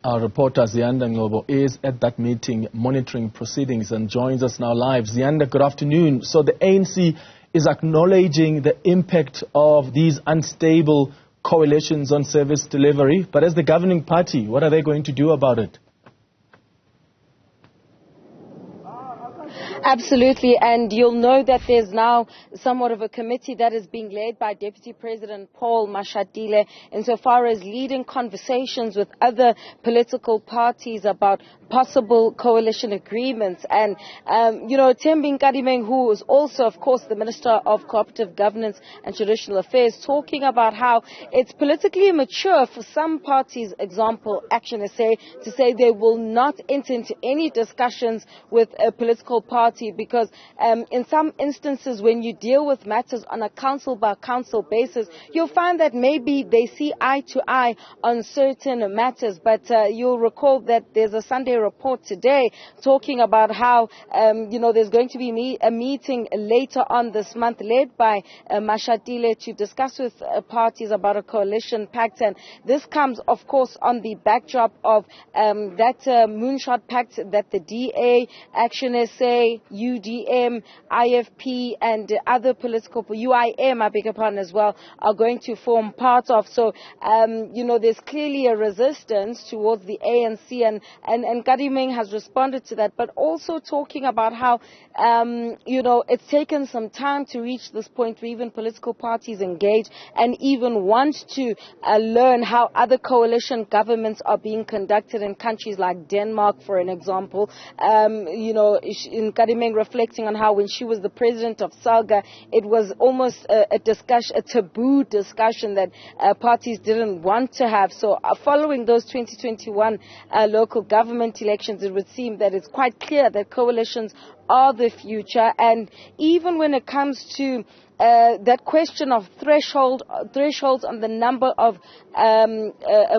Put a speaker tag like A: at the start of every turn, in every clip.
A: Our reporter Ziyanda Ngcobo is at that meeting monitoring proceedings and joins us now live. Ziyanda, good afternoon. So the ANC is acknowledging the impact of these unstable coalitions on service delivery, but as the governing party, what are they going to do about it?
B: Absolutely, and you'll know that there's now somewhat of a committee that is being led by Deputy President Paul Mashatile insofar as leading conversations with other political parties about possible coalition agreements. And, Thembi Nkadimeng, who is also, of course, the Minister of Cooperative Governance and Traditional Affairs, talking about how it's politically immature for some parties, example, Action SA, to say they will not enter into any discussions with a political party because in some instances when you deal with matters on a council by council basis, you'll find that maybe they see eye to eye on certain matters. But you'll recall that there's a Sunday report today talking about how there's going to be a meeting later on this month led by Mashatile to discuss with parties about a coalition pact, and this comes of course on the backdrop of that moonshot pact that the DA, Action SA, UDM, IFP and other political, UIM, I beg your pardon as well, are going to form part of. So, there's clearly a resistance towards the ANC and Nkadimeng has responded to that, but also talking about how, it's taken some time to reach this point where even political parties engage and even want to learn how other coalition governments are being conducted in countries like Denmark, for an example. Nkadimeng reflecting on how when she was the president of SALGA, it was almost a taboo discussion that parties didn't want to have. So following those 2021 local government elections, it would seem that it's quite clear that coalitions are the future. And even when it comes to that question of thresholds on the number of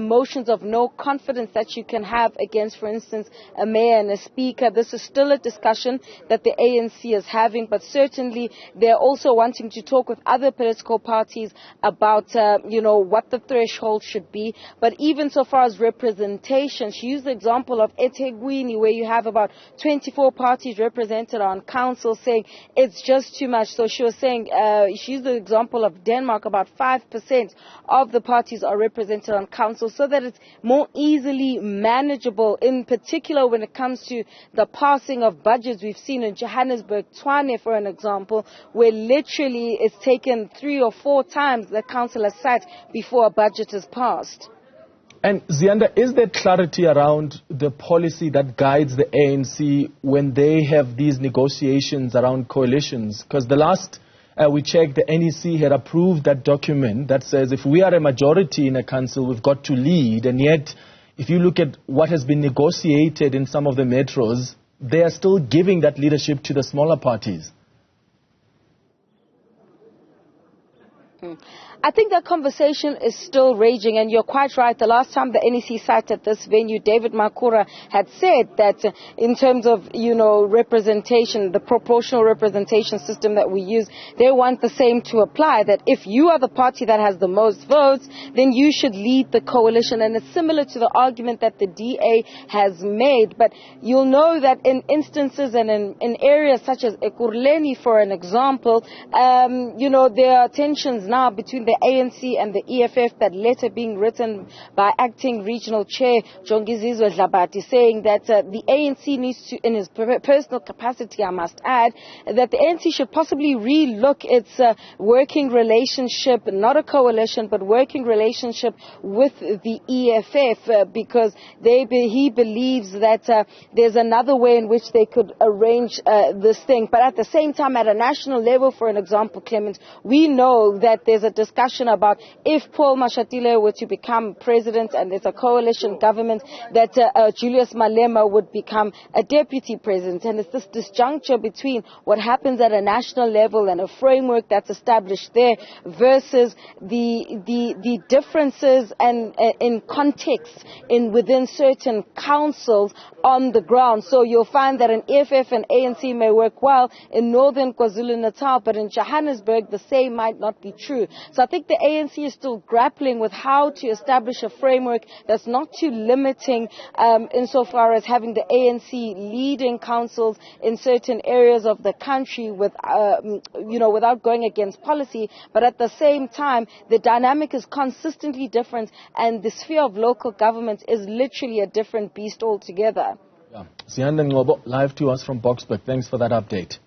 B: motions of no confidence that you can have against, for instance, a mayor and a speaker. This is still a discussion that the ANC is having, but certainly they're also wanting to talk with other political parties about, what the threshold should be. But even so far as representation, she used the example of eThekwini, where you have about 24 parties represented on council, saying it's just too much. So she was saying, she used the example of Denmark, about 5% of the parties are represented on council, so that it's more easily manageable, in particular when it comes to the passing of budgets. We've seen in Johannesburg, Tshwane, for an example, where literally it's taken 3 or 4 times the council has sat before a budget is passed.
A: And Ziyanda, is there clarity around the policy that guides the ANC when they have these negotiations around coalitions? Because the last we checked, the NEC had approved that document that says if we are a majority in a council, we've got to lead. And yet, if you look at what has been negotiated in some of the metros, they are still giving that leadership to the smaller parties.
B: I think that conversation is still raging, and you're quite right. The last time the NEC sat at this venue, David Makura had said that in terms of, representation, the proportional representation system that we use, they want the same to apply, that if you are the party that has the most votes, then you should lead the coalition. And it's similar to the argument that the DA has made. But you'll know that in instances and in areas such as Ekurhuleni, for an example, there are tensions now between the ANC and the EFF, that letter being written by acting regional chair Jongizizwe Dlabati, saying that the ANC needs to, in his personal capacity, I must add, that the ANC should possibly relook its working relationship, not a coalition, but working relationship with the EFF, because he believes that there's another way in which they could arrange this thing. But at the same time, at a national level, for an example, Clement, we know that there's a discussion about if Paul Mashatile were to become president and there's a coalition government, that Julius Malema would become a deputy president. And it's this disjuncture between what happens at a national level and a framework that's established there versus the differences and in context within certain councils on the ground. So you'll find that an EFF and ANC may work well in northern KwaZulu-Natal, but in Johannesburg the same might not be true. So I think the ANC is still grappling with how to establish a framework that's not too limiting insofar as having the ANC leading councils in certain areas of the country with, without going against policy. But at the same time, the dynamic is consistently different, and the sphere of local government is literally a different beast altogether.
A: Yeah. Ziyanda Ngcobo, live to us from Boksburg. Thanks for that update.